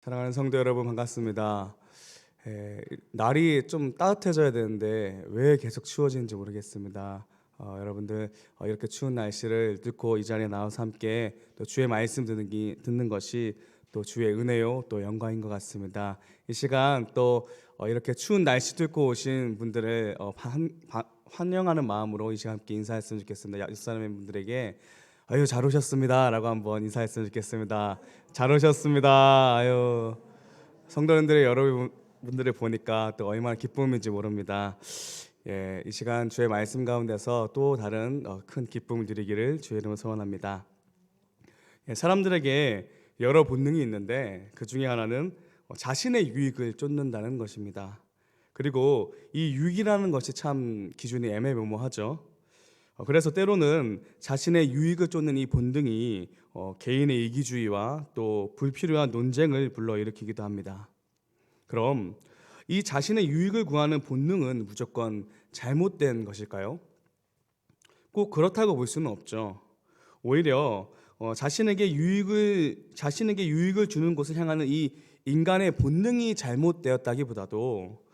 사랑하는 성도 여러분 반갑습니다. 날이 좀 따뜻해져야 되는데 왜 계속 추워지는지 모르겠습니다. 여러분들 이렇게 추운 날씨를 뚫고 이 자리에 나와서 함께 또 주의 말씀 듣는 것이 또 주의 은혜요 또 영광인 것 같습니다. 이 시간 또 이렇게 추운 날씨 뚫고 오신 분들을 환영하는 마음으로 이 시간 함께 인사했으면 좋겠습니다. 옆사람의 분들에게 아유 잘 오셨습니다 라고 한번 인사했으면 좋겠습니다. 잘 오셨습니다. 아유 성도님들의 여러분들을 보니까 또 얼마나 기쁨인지 모릅니다. 이 시간 주의 말씀 가운데서 또 다른 큰 기쁨을 누리기를 주의 이름으로 소원합니다. 사람들에게 여러 본능이 있는데 그 중에 하나는 자신의 유익을 쫓는다는 것입니다. 그리고 이 유익이라는 것이 참 기준이 애매모호하죠. 그래서 때로는 자신의 유익을 쫓는 이 본능이 개인의 이기주의와 또 불필요한 논쟁을 불러일으키기도 합니다. 그럼 이 자신의 유익을 구하는 본능은 무조건 잘못된 것일까요? 꼭 그렇다고 볼 수는 없죠. 오히려 자신에게 유익을 주는 곳을 향하는 이 인간의 본능이 잘못되었다기보다도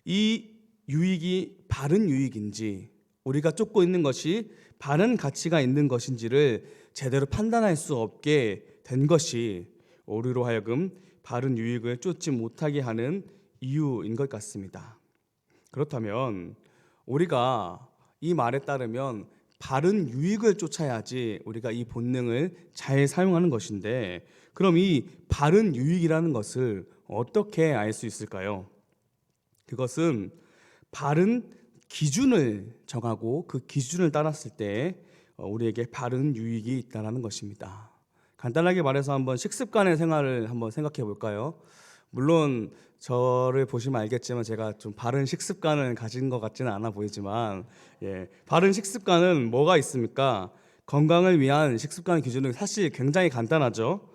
이 유익이 바른 유익인지 우리가 쫓고 있는 것이 바른 가치가 있는 것인지를 제대로 판단할 수 없게 된 것이 우리로 하여금 바른 유익을 쫓지 못하게 하는 이유인 것 같습니다. 그렇다면 우리가 이 말에 따르면 바른 유익을 쫓아야지 우리가 이 본능을 잘 사용하는 것인데, 그럼 이 바른 유익이라는 것을 어떻게 알 수 있을까요? 그것은 바른 기준을 정하고 그 기준을 따랐을 때 우리에게 바른 유익이 있다는 것입니다. 간단하게 말해서 한번 식습관의 생활을 한번 생각해 볼까요? 물론 저를 보시면 알겠지만 제가 좀 바른 식습관을 가진 것 같지는 않아 보이지만, 바른 식습관은 뭐가 있습니까? 건강을 위한 식습관 기준은 사실 굉장히 간단하죠.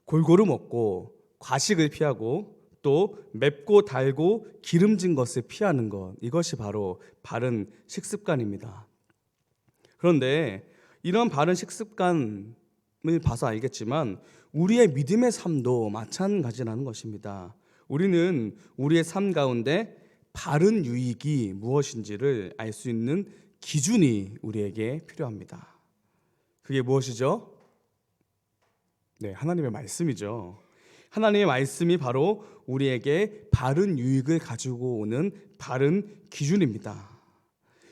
골고루 먹고 과식을 피하고 또 맵고 달고 기름진 것을 피하는 것, 이것이 바로 바른 식습관입니다. 그런데 이런 바른 식습관을 봐서 알겠지만 우리의 믿음의 삶도 마찬가지라는 것입니다. 우리는 우리의 삶 가운데 바른 유익이 무엇인지를 알 수 있는 기준이 우리에게 필요합니다. 그게 무엇이죠? 네, 하나님의 말씀이죠. 하나님의 말씀이 바로 우리에게 바른 유익을 가지고 오는 바른 기준입니다.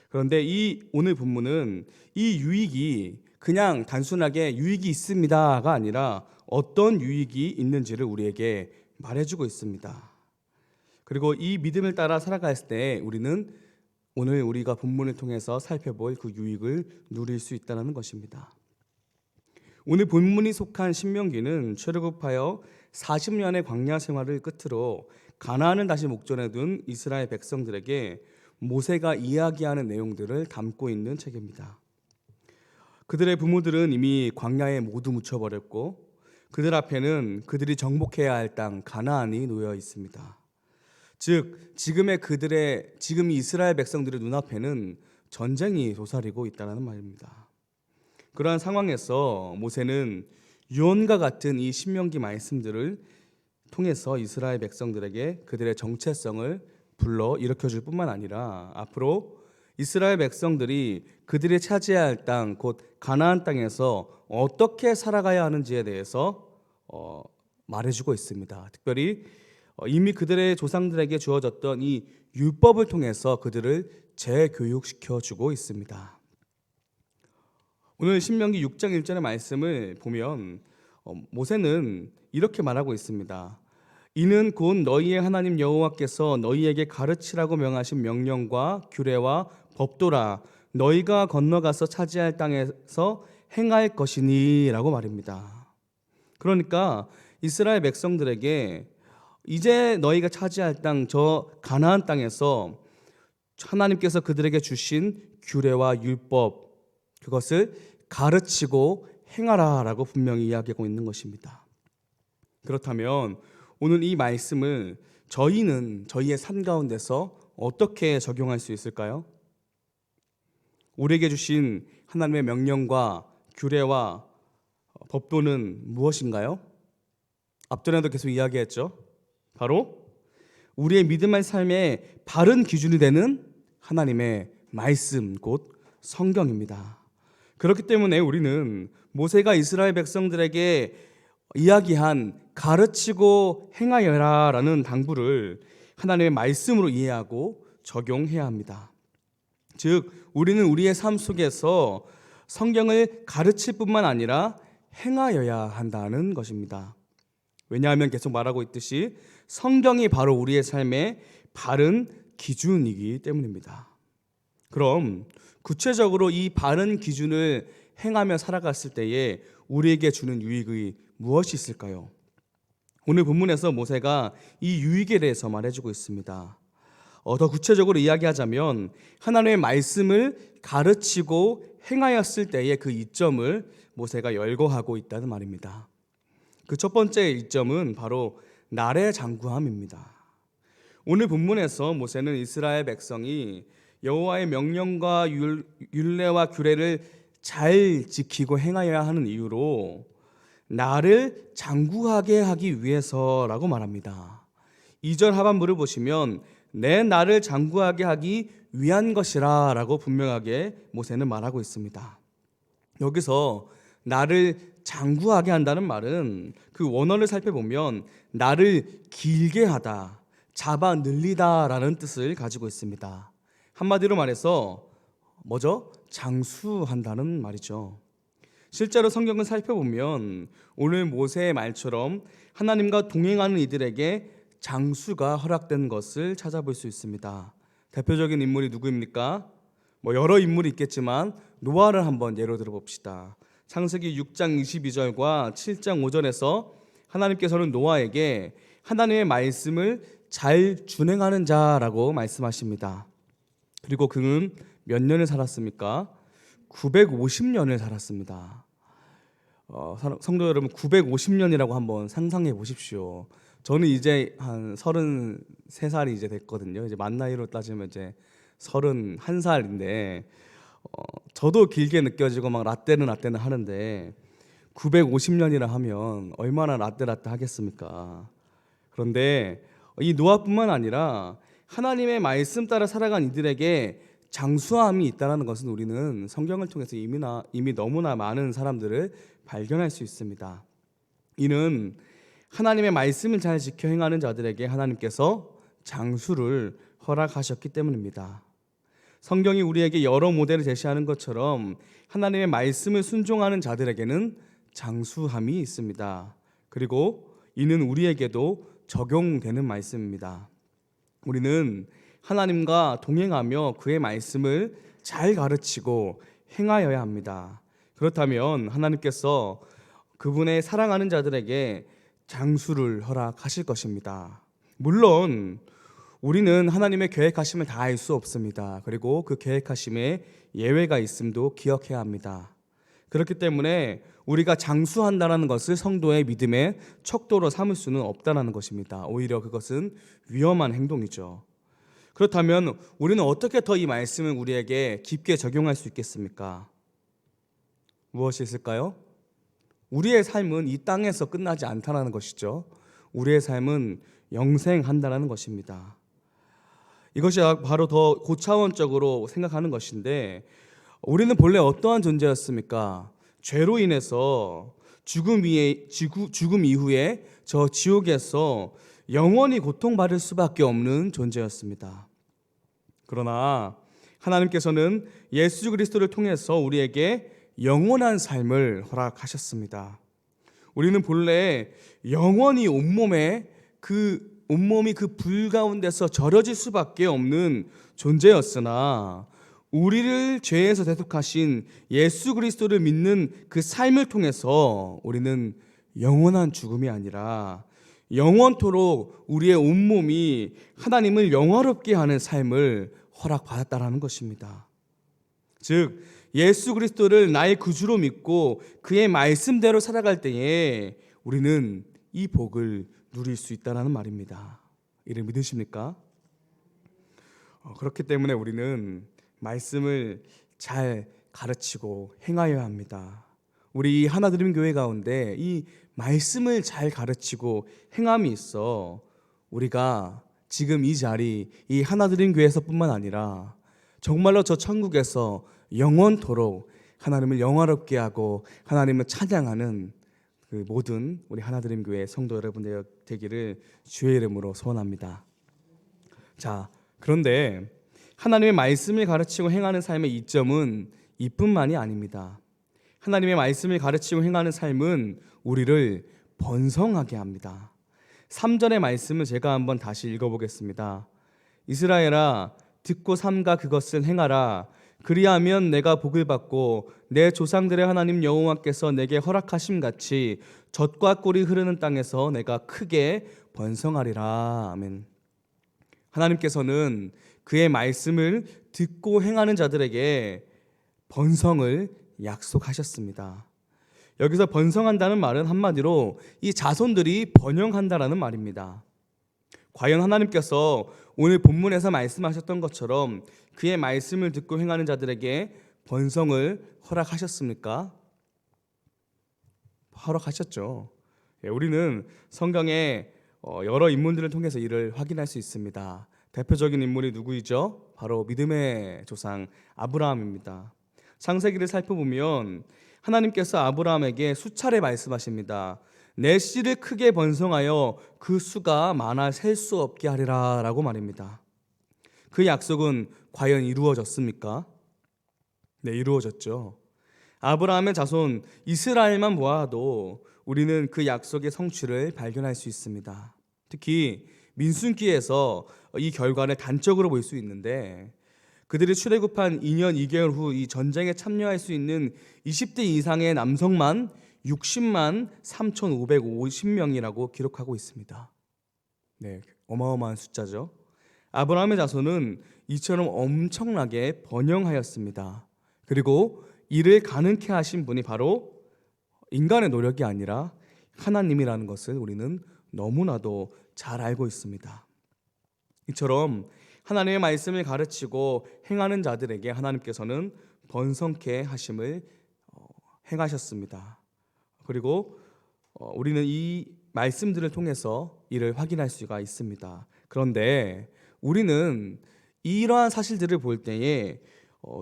그런데 이 오늘 본문은 이 유익이 그냥 단순하게 유익이 있습니다가 아니라 어떤 유익이 있는지를 우리에게 말해주고 있습니다. 그리고 이 믿음을 따라 살아갈 때 우리는 오늘 우리가 본문을 통해서 살펴볼 그 유익을 누릴 수 있다는 것입니다. 오늘 본문이 속한 신명기는 출애굽하여 40년의 광야 생활을 끝으로 가나안을 다시 목전에 둔 이스라엘 백성들에게 모세가 이야기하는 내용들을 담고 있는 책입니다. 그들의 부모들은 이미 광야에 모두 묻혀버렸고 그들 앞에는 그들이 정복해야 할 땅 가나안이 놓여 있습니다. 즉 지금 이스라엘 백성들의 눈앞에는 전쟁이 도사리고 있다는 말입니다. 그러한 상황에서 모세는 유언과 같은 이 신명기 말씀들을 통해서 이스라엘 백성들에게 그들의 정체성을 불러 일으켜줄 뿐만 아니라 앞으로 이스라엘 백성들이 그들이 차지해야 할 땅, 곧 가나안 땅에서 어떻게 살아가야 하는지에 대해서 말해주고 있습니다. 특별히 이미 그들의 조상들에게 주어졌던 이 율법을 통해서 그들을 재교육시켜주고 있습니다. 오늘 신명기 6장 1절의 말씀을 보면 모세는 이렇게 말하고 있습니다. 이는 곧 너희의 하나님 여호와께서 너희에게 가르치라고 명하신 명령과 규례와 법도라 너희가 건너가서 차지할 땅에서 행할 것이니 라고 말입니다. 그러니까 이스라엘 백성들에게 이제 너희가 차지할 땅, 저 가나안 땅에서 하나님께서 그들에게 주신 규례와 율법, 그것을 가르치고 행하라라고 분명히 이야기하고 있는 것입니다. 그렇다면 오늘 이 말씀을 저희는 저희의 삶 가운데서 어떻게 적용할 수 있을까요? 우리에게 주신 하나님의 명령과 규례와 법도는 무엇인가요? 앞전에도 계속 이야기했죠. 바로 우리의 믿음의 삶의 바른 기준이 되는 하나님의 말씀, 곧 성경입니다. 그렇기 때문에 우리는 모세가 이스라엘 백성들에게 이야기한 가르치고 행하여라라는 당부를 하나님의 말씀으로 이해하고 적용해야 합니다. 즉, 우리는 우리의 삶 속에서 성경을 가르칠 뿐만 아니라 행하여야 한다는 것입니다. 왜냐하면 계속 말하고 있듯이 성경이 바로 우리의 삶의 바른 기준이기 때문입니다. 그럼 구체적으로 이 바른 기준을 행하며 살아갔을 때에 우리에게 주는 유익이 무엇이 있을까요? 오늘 본문에서 모세가 이 유익에 대해서 말해주고 있습니다. 더 구체적으로 이야기하자면 하나님의 말씀을 가르치고 행하였을 때의 그 이점을 모세가 열거하고 있다는 말입니다. 그 첫 번째 이점은 바로 날의 장구함입니다. 오늘 본문에서 모세는 이스라엘 백성이 여호와의 명령과 율례와 규례를 잘 지키고 행하여야 하는 이유로 나를 장구하게 하기 위해서라고 말합니다. 2절 하반부를 보시면 내 나를 장구하게 하기 위한 것이라 라고 분명하게 모세는 말하고 있습니다. 여기서 나를 장구하게 한다는 말은 그 원어를 살펴보면 나를 길게 하다, 잡아 늘리다 라는 뜻을 가지고 있습니다. 한마디로 말해서 뭐죠? 장수한다는 말이죠. 실제로 성경을 살펴보면 오늘 모세의 말처럼 하나님과 동행하는 이들에게 장수가 허락된 것을 찾아볼 수 있습니다. 대표적인 인물이 누구입니까? 여러 인물이 있겠지만 노아를 한번 예로 들어봅시다. 창세기 6장 22절과 7장 5절에서 하나님께서는 노아에게 하나님의 말씀을 잘 준행하는 자라고 말씀하십니다. 그리고 그는 몇 년을 살았습니까? 950년을 살았습니다. 성도 여러분, 950년이라고 한번 상상해 보십시오. 저는 이제 한 33살이 이제 됐거든요. 이제 만 나이로 따지면 이제 31살인데 저도 길게 느껴지고 막 라떼는 하는데 950년이라 하면 얼마나 라떼 하겠습니까? 그런데 이 노아뿐만 아니라 하나님의 말씀 따라 살아간 이들에게 장수함이 있다는 것은 우리는 성경을 통해서 이미 너무나 많은 사람들을 발견할 수 있습니다. 이는 하나님의 말씀을 잘 지켜 행하는 자들에게 하나님께서 장수를 허락하셨기 때문입니다. 성경이 우리에게 여러 모델을 제시하는 것처럼 하나님의 말씀을 순종하는 자들에게는 장수함이 있습니다. 그리고 이는 우리에게도 적용되는 말씀입니다. 우리는 하나님과 동행하며 그의 말씀을 잘 가르치고 행하여야 합니다. 그렇다면 하나님께서 그분의 사랑하는 자들에게 장수를 허락하실 것입니다. 물론 우리는 하나님의 계획하심을 다 알 수 없습니다. 그리고 그 계획하심에 예외가 있음도 기억해야 합니다. 그렇기 때문에 우리가 장수한다는 것을 성도의 믿음의 척도로 삼을 수는 없다는 것입니다. 오히려 그것은 위험한 행동이죠. 그렇다면 우리는 어떻게 더 이 말씀을 우리에게 깊게 적용할 수 있겠습니까? 무엇이 있을까요? 우리의 삶은 이 땅에서 끝나지 않다는 것이죠. 우리의 삶은 영생한다는 것입니다. 이것이 바로 더 고차원적으로 생각하는 것인데, 우리는 본래 어떠한 존재였습니까? 죄로 인해서 죽음 이후에 저 지옥에서 영원히 고통받을 수밖에 없는 존재였습니다. 그러나 하나님께서는 예수 그리스도를 통해서 우리에게 영원한 삶을 허락하셨습니다. 우리는 본래 영원히 온몸이 그 불 가운데서 절여질 수밖에 없는 존재였으나 우리를 죄에서 대속하신 예수 그리스도를 믿는 그 삶을 통해서 우리는 영원한 죽음이 아니라 영원토록 우리의 온몸이 하나님을 영화롭게 하는 삶을 허락받았다라는 것입니다. 즉 예수 그리스도를 나의 구주로 믿고 그의 말씀대로 살아갈 때에 우리는 이 복을 누릴 수 있다는 말입니다. 이를 믿으십니까? 그렇기 때문에 우리는 말씀을 잘 가르치고 행하여야 합니다. 우리 하나드림 교회 가운데 이 말씀을 잘 가르치고 행함이 있어 우리가 지금 이 자리, 이 하나드림 교회에서뿐만 아니라 정말로 저 천국에서 영원토록 하나님을 영화롭게 하고 하나님을 찬양하는 그 모든 우리 하나드림 교회 성도 여러분들 되기를 주의 이름으로 소원합니다. 자, 그런데 하나님의 말씀을 가르치고 행하는 삶의 이점은 이뿐만이 아닙니다. 하나님의 말씀을 가르치고 행하는 삶은 우리를 번성하게 합니다. 3절의 말씀을 제가 한번 다시 읽어보겠습니다. 이스라엘아, 듣고 삼가 그것을 행하라. 그리하면 내가 복을 받고 내 조상들의 하나님 여호와께서 내게 허락하심 같이 젖과 꿀이 흐르는 땅에서 내가 크게 번성하리라. 아멘. 하나님께서는 그의 말씀을 듣고 행하는 자들에게 번성을 약속하셨습니다. 여기서 번성한다는 말은 한마디로 이 자손들이 번영한다라는 말입니다. 과연 하나님께서 오늘 본문에서 말씀하셨던 것처럼 그의 말씀을 듣고 행하는 자들에게 번성을 허락하셨습니까? 허락하셨죠. 우리는 성경의 여러 인물들을 통해서 이를 확인할 수 있습니다. 대표적인 인물이 누구이죠? 바로 믿음의 조상 아브라함입니다. 창세기를 살펴보면 하나님께서 아브라함에게 수차례 말씀하십니다. 내 씨를 크게 번성하여 그 수가 많아 셀 수 없게 하리라 라고 말입니다. 그 약속은 과연 이루어졌습니까? 네, 이루어졌죠. 아브라함의 자손 이스라엘만 보아도 우리는 그 약속의 성취를 발견할 수 있습니다. 특히 민수기에서 이 결과를 단적으로 볼 수 있는데 그들이 출애굽한 2년 2개월 후 이 전쟁에 참여할 수 있는 20대 이상의 남성만 60만 3,550명이라고 기록하고 있습니다. 네, 어마어마한 숫자죠. 아브라함의 자손은 이처럼 엄청나게 번영하였습니다. 그리고 이를 가능케 하신 분이 바로 인간의 노력이 아니라 하나님이라는 것을 우리는 너무나도 잘 알고 있습니다. 이처럼 하나님의 말씀을 가르치고 행하는 자들에게 하나님께서는 번성케 하심을 행하셨습니다. 그리고 우리는 이 말씀들을 통해서 이를 확인할 수가 있습니다. 그런데 우리는 이러한 사실들을 볼 때에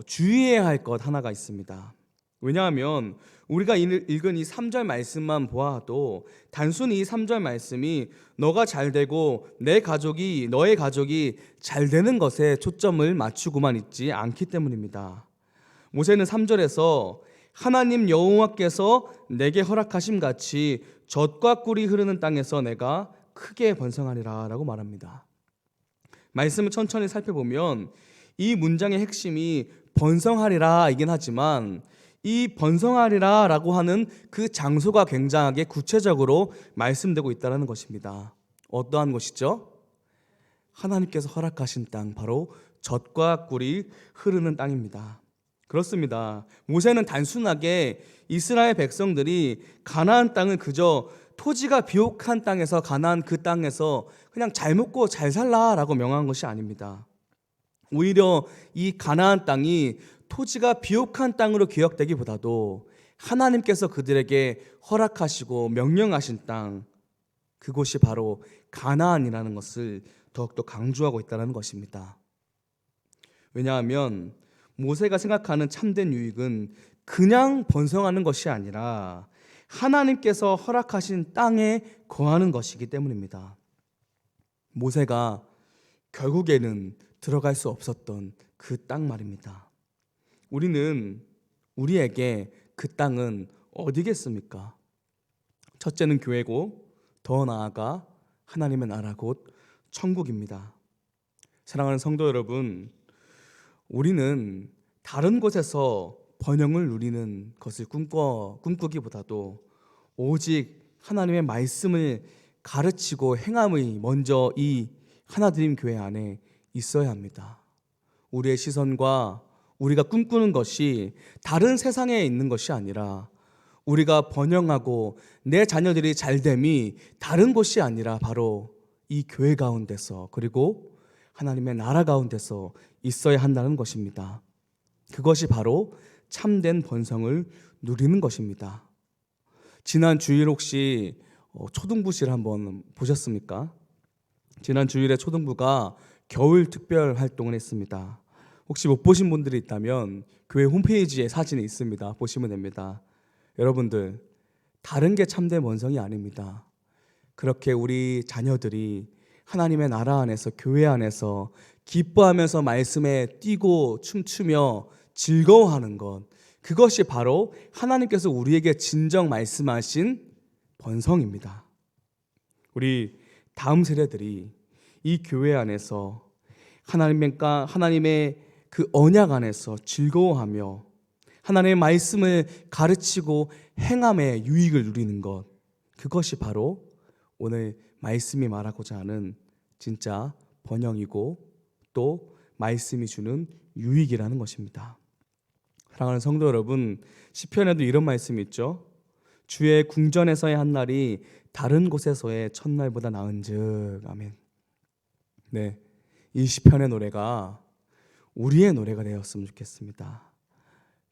주의해야 할 것 하나가 있습니다. 왜냐하면 우리가 읽은 이 3절 말씀만 보아도 단순히 이 3절 말씀이 너가 잘 되고 너의 가족이 잘 되는 것에 초점을 맞추고만 있지 않기 때문입니다. 모세는 3절에서 하나님 여호와께서 내게 허락하심 같이 젖과 꿀이 흐르는 땅에서 내가 크게 번성하리라 라고 말합니다. 말씀을 천천히 살펴보면 이 문장의 핵심이 번성하리라 이긴 하지만 이 번성하리라 라고 하는 그 장소가 굉장하게 구체적으로 말씀되고 있다는 것입니다. 어떠한 것이죠? 하나님께서 허락하신 땅, 바로 젖과 꿀이 흐르는 땅입니다. 그렇습니다. 모세는 단순하게 이스라엘 백성들이 가나안 땅을 그저 토지가 비옥한 땅에서 가나안 그 땅에서 그냥 잘 먹고 잘 살라라고 명한 것이 아닙니다. 오히려 이 가나안 땅이 토지가 비옥한 땅으로 기억되기보다도 하나님께서 그들에게 허락하시고 명령하신 땅, 그곳이 바로 가나안이라는 것을 더욱더 강조하고 있다는 것입니다. 왜냐하면 모세가 생각하는 참된 유익은 그냥 번성하는 것이 아니라 하나님께서 허락하신 땅에 거하는 것이기 때문입니다. 모세가 결국에는 들어갈 수 없었던 그 땅 말입니다. 우리에게 그 땅은 어디겠습니까? 첫째는 교회고 더 나아가 하나님의 나라 곧 천국입니다. 사랑하는 성도 여러분, 우리는 다른 곳에서 번영을 누리는 것을 꿈꾸기보다도 오직 하나님의 말씀을 가르치고 행함이 먼저 이 하나드림 교회 안에 있어야 합니다. 우리의 시선과 우리가 꿈꾸는 것이 다른 세상에 있는 것이 아니라 우리가 번영하고 내 자녀들이 잘됨이 다른 곳이 아니라 바로 이 교회 가운데서 그리고 하나님의 나라 가운데서 있어야 한다는 것입니다. 그것이 바로 참된 번성을 누리는 것입니다. 지난 주일 혹시 초등부실 한번 보셨습니까? 지난 주일에 초등부가 겨울 특별 활동을 했습니다. 혹시 못 보신 분들이 있다면 교회 홈페이지에 사진이 있습니다. 보시면 됩니다. 여러분들, 다른 게 참된 원성이 아닙니다. 그렇게 우리 자녀들이 하나님의 나라 안에서, 교회 안에서 기뻐하면서 말씀에 뛰고 춤추며 즐거워하는 것, 그것이 바로 하나님께서 우리에게 진정 말씀하신 번성입니다. 우리 다음 세대들이 이 교회 안에서 하나님의 그 언약 안에서 즐거워하며 하나님의 말씀을 가르치고 행함의 유익을 누리는 것, 그것이 바로 오늘 말씀이 말하고자 하는 진짜 번영이고 또 말씀이 주는 유익이라는 것입니다. 사랑하는 성도 여러분, 시편에도 이런 말씀이 있죠. 주의 궁전에서의 한 날이 다른 곳에서의 첫날보다 나은즉. 아멘. 네, 이 시편의 노래가 우리의 노래가 되었으면 좋겠습니다.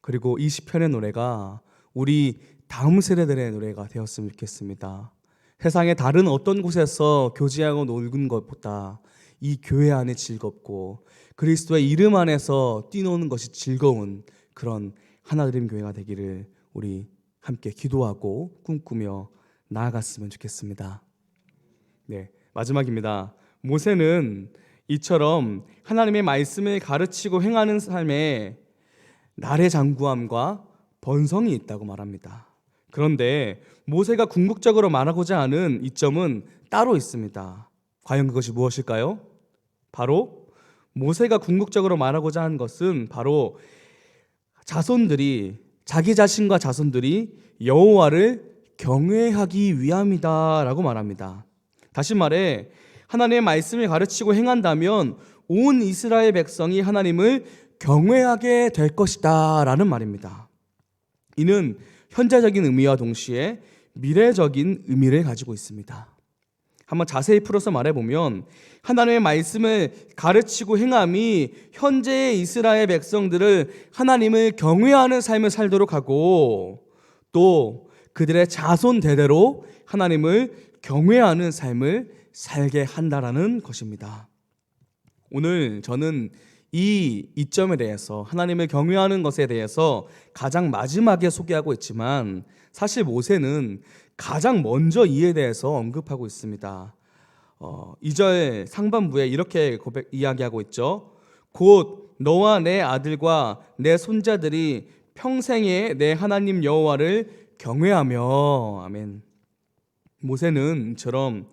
그리고 이 시편의 노래가 우리 다음 세대들의 노래가 되었으면 좋겠습니다. 세상의 다른 어떤 곳에서 교제하고 놀는 것보다 이 교회 안에 즐겁고 그리스도의 이름 안에서 뛰노는 것이 즐거운 그런 하나드림 교회가 되기를 우리 함께 기도하고 꿈꾸며 나아갔으면 좋겠습니다. 네, 마지막입니다. 모세는 이처럼 하나님의 말씀을 가르치고 행하는 삶에 날의 장구함과 번성이 있다고 말합니다. 그런데 모세가 궁극적으로 말하고자 하는 이점은 따로 있습니다. 과연 그것이 무엇일까요? 바로 모세가 궁극적으로 말하고자 한 것은 바로 자기 자신과 자손들이 여호와를 경외하기 위함이다라고 말합니다. 다시 말해 하나님의 말씀을 가르치고 행한다면 온 이스라엘 백성이 하나님을 경외하게 될 것이다 라는 말입니다. 이는 현재적인 의미와 동시에 미래적인 의미를 가지고 있습니다. 한번 자세히 풀어서 말해보면 하나님의 말씀을 가르치고 행함이 현재의 이스라엘 백성들을 하나님을 경외하는 삶을 살도록 하고 또 그들의 자손 대대로 하나님을 경외하는 삶을 살게 한다라는 것입니다. 오늘 저는 이 이점에 대해서 하나님을 경외하는 것에 대해서 가장 마지막에 소개하고 있지만 사실 모세는 가장 먼저 이에 대해서 언급하고 있습니다. 2절 상반부에 이렇게 이야기하고 있죠. 곧 너와 내 아들과 내 손자들이 평생에 내 하나님 여호와를 경외하며. 아멘. 모세는 이처럼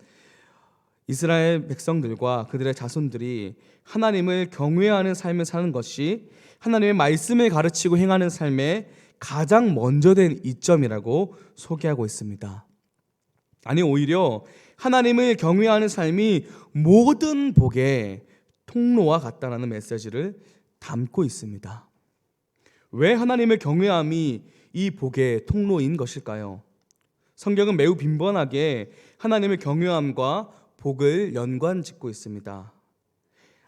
이스라엘 백성들과 그들의 자손들이 하나님을 경외하는 삶을 사는 것이 하나님의 말씀을 가르치고 행하는 삶의 가장 먼저 된 이점이라고 소개하고 있습니다. 아니, 오히려 하나님을 경외하는 삶이 모든 복의 통로와 같다라는 메시지를 담고 있습니다. 왜 하나님을 경외함이 이 복의 통로인 것일까요? 성경은 매우 빈번하게 하나님의 경외함과 복을 연관짓고 있습니다.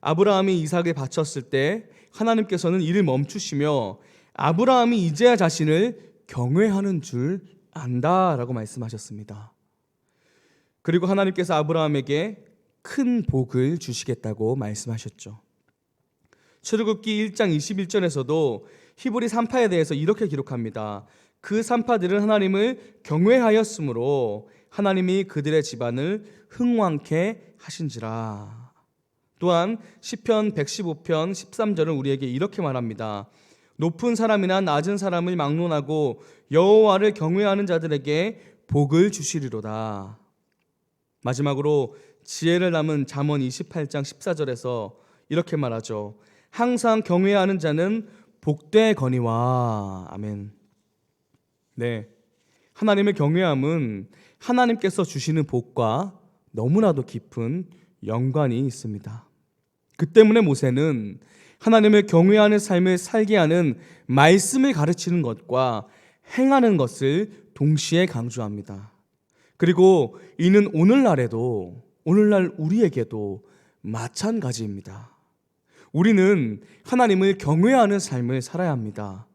아브라함이 이삭을 바쳤을 때 하나님께서는 이를 멈추시며 아브라함이 이제야 자신을 경외하는 줄 안다라고 말씀하셨습니다. 그리고 하나님께서 아브라함에게 큰 복을 주시겠다고 말씀하셨죠. 출애굽기 1장 21절에서도 히브리 산파에 대해서 이렇게 기록합니다. 그 산파들은 하나님을 경외하였으므로 하나님이 그들의 집안을 흥왕케 하신지라. 또한 시편 115편 13절은 우리에게 이렇게 말합니다. 높은 사람이나 낮은 사람을 막론하고 여호와를 경외하는 자들에게 복을 주시리로다. 마지막으로 지혜를 담은 잠언 28장 14절에서 이렇게 말하죠. 항상 경외하는 자는 복되거니와. 아멘. 네, 하나님의 경외함은 하나님께서 주시는 복과 너무나도 깊은 연관이 있습니다. 그 때문에 모세는 하나님을 경외하는 삶을 살게 하는 말씀을 가르치는 것과 행하는 것을 동시에 강조합니다. 그리고 이는 오늘날 우리에게도 마찬가지입니다. 우리는 하나님을 경외하는 삶을 살아야 합니다.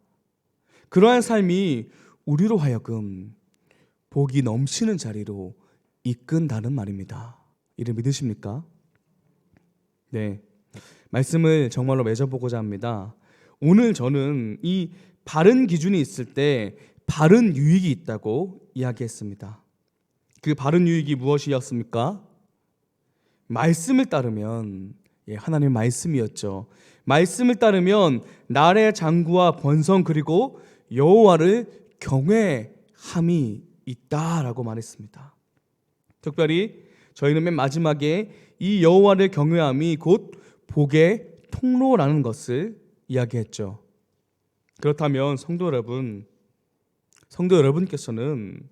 그러한 삶이 우리로 하여금 복이 넘치는 자리로 이끈다는 말입니다. 이를 믿으십니까? 네, 말씀을 정말로 맺어보고자 합니다. 오늘 저는 이 바른 기준이 있을 때 바른 유익이 있다고 이야기했습니다. 그 바른 유익이 무엇이었습니까? 말씀을 따르면, 하나님의 말씀이었죠. 말씀을 따르면 날의 장구와 번성 그리고 여호와를 경외함이 있다라고 말했습니다. 특별히 저희는 맨 마지막에 이 여호와를 경외함이 곧 복의 통로라는 것을 이야기했죠. 그렇다면 성도 여러분께서는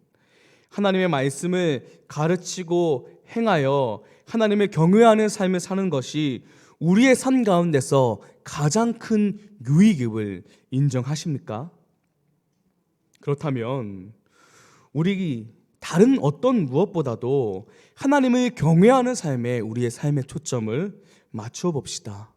하나님의 말씀을 가르치고 행하여 하나님을 경외하는 삶을 사는 것이 우리의 삶 가운데서 가장 큰 유익임을 인정하십니까? 그렇다면 우리 다른 어떤 무엇보다도 하나님을 경외하는 삶에 우리의 삶의 초점을 맞추어 봅시다.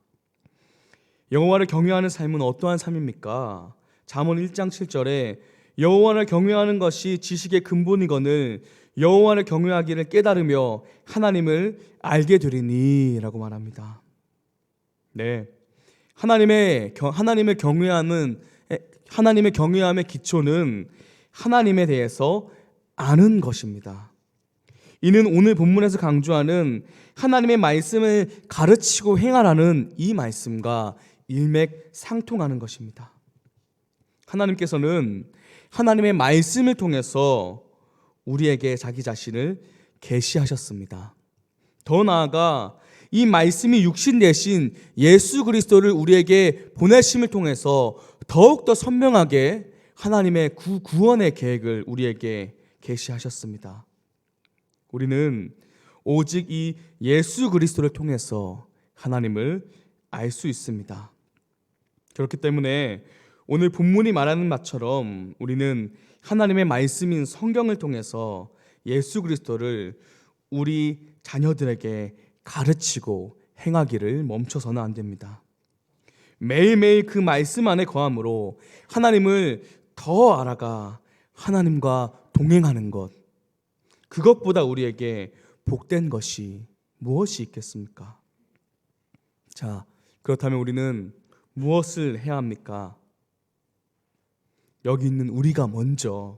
여호와를 경외하는 삶은 어떠한 삶입니까? 잠언 1장 7절에 여호와를 경외하는 것이 지식의 근본이거늘 여호와를 경외하기를 깨달으며 하나님을 알게 되리니 라고 말합니다. 네, 하나님의 경외함의 기초는 하나님에 대해서 아는 것입니다. 이는 오늘 본문에서 강조하는 하나님의 말씀을 가르치고 행하라는 이 말씀과 일맥상통하는 것입니다. 하나님께서는 하나님의 말씀을 통해서 우리에게 자기 자신을 계시하셨습니다. 더 나아가 이 말씀이 육신 되신 예수 그리스도를 우리에게 보내심을 통해서 더욱더 선명하게 하나님의 구원의 계획을 우리에게 계시하셨습니다. 우리는 오직 이 예수 그리스도를 통해서 하나님을 알 수 있습니다. 그렇기 때문에 오늘 본문이 말하는 바처럼 우리는 하나님의 말씀인 성경을 통해서 예수 그리스도를 우리 자녀들에게 가르치고 행하기를 멈춰서는 안 됩니다. 매일매일 그 말씀 안에 거함으로 하나님을 더 알아가 하나님과 동행하는 것, 그것보다 우리에게 복된 것이 무엇이 있겠습니까? 자, 그렇다면 우리는 무엇을 해야 합니까? 여기 있는 우리가 먼저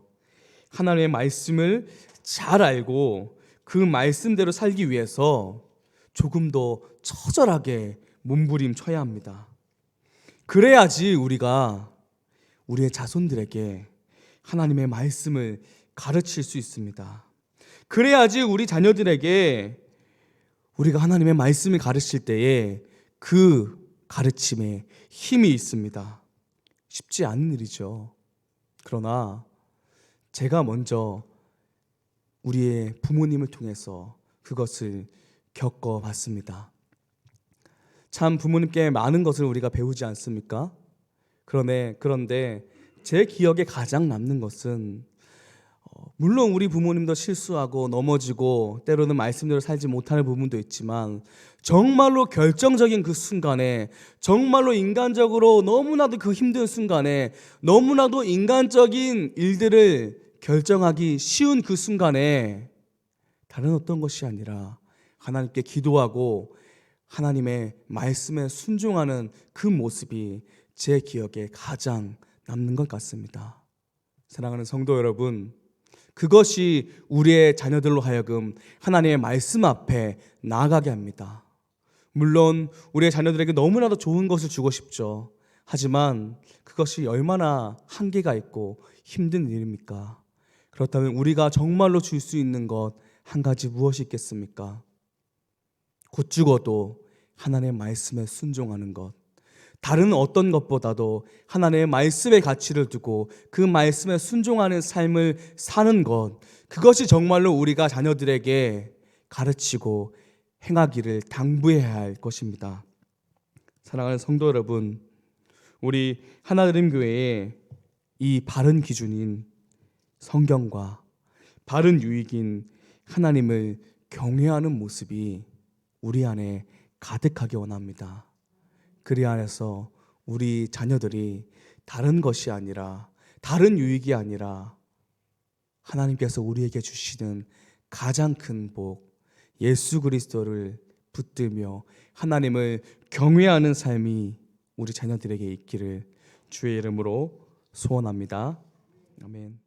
하나님의 말씀을 잘 알고 그 말씀대로 살기 위해서 조금 더 처절하게 몸부림쳐야 합니다. 그래야지 우리가 우리의 자손들에게 하나님의 말씀을 가르칠 수 있습니다. 그래야지 우리 자녀들에게 우리가 하나님의 말씀을 가르칠 때에 그 가르침에 힘이 있습니다. 쉽지 않은 일이죠. 그러나 제가 먼저 우리의 부모님을 통해서 그것을 겪어봤습니다. 참 부모님께 많은 것을 우리가 배우지 않습니까? 그런데 제 기억에 가장 남는 것은 물론 우리 부모님도 실수하고 넘어지고 때로는 말씀대로 살지 못하는 부분도 있지만 정말로 결정적인 그 순간에, 정말로 인간적으로 너무나도 그 힘든 순간에, 너무나도 인간적인 일들을 결정하기 쉬운 그 순간에 다른 어떤 것이 아니라 하나님께 기도하고 하나님의 말씀에 순종하는 그 모습이 제 기억에 가장 남는 것 같습니다. 사랑하는 성도 여러분, 그것이 우리의 자녀들로 하여금 하나님의 말씀 앞에 나아가게 합니다. 물론 우리의 자녀들에게 너무나도 좋은 것을 주고 싶죠. 하지만 그것이 얼마나 한계가 있고 힘든 일입니까? 그렇다면 우리가 정말로 줄 수 있는 것 한 가지 무엇이 있겠습니까? 곧 죽어도 하나님의 말씀에 순종하는 것, 다른 어떤 것보다도 하나님의 말씀의 가치를 두고 그 말씀에 순종하는 삶을 사는 것, 그것이 정말로 우리가 자녀들에게 가르치고 행하기를 당부해야 할 것입니다. 사랑하는 성도 여러분, 우리 하나드림 교회의 이 바른 기준인 성경과 바른 유익인 하나님을 경외하는 모습이 우리 안에 가득하기 원합니다. 그리 안에서 우리 자녀들이 다른 것이 아니라, 다른 유익이 아니라 하나님께서 우리에게 주시는 가장 큰 복, 예수 그리스도를 붙들며 하나님을 경외하는 삶이 우리 자녀들에게 있기를 주의 이름으로 소원합니다. 아멘.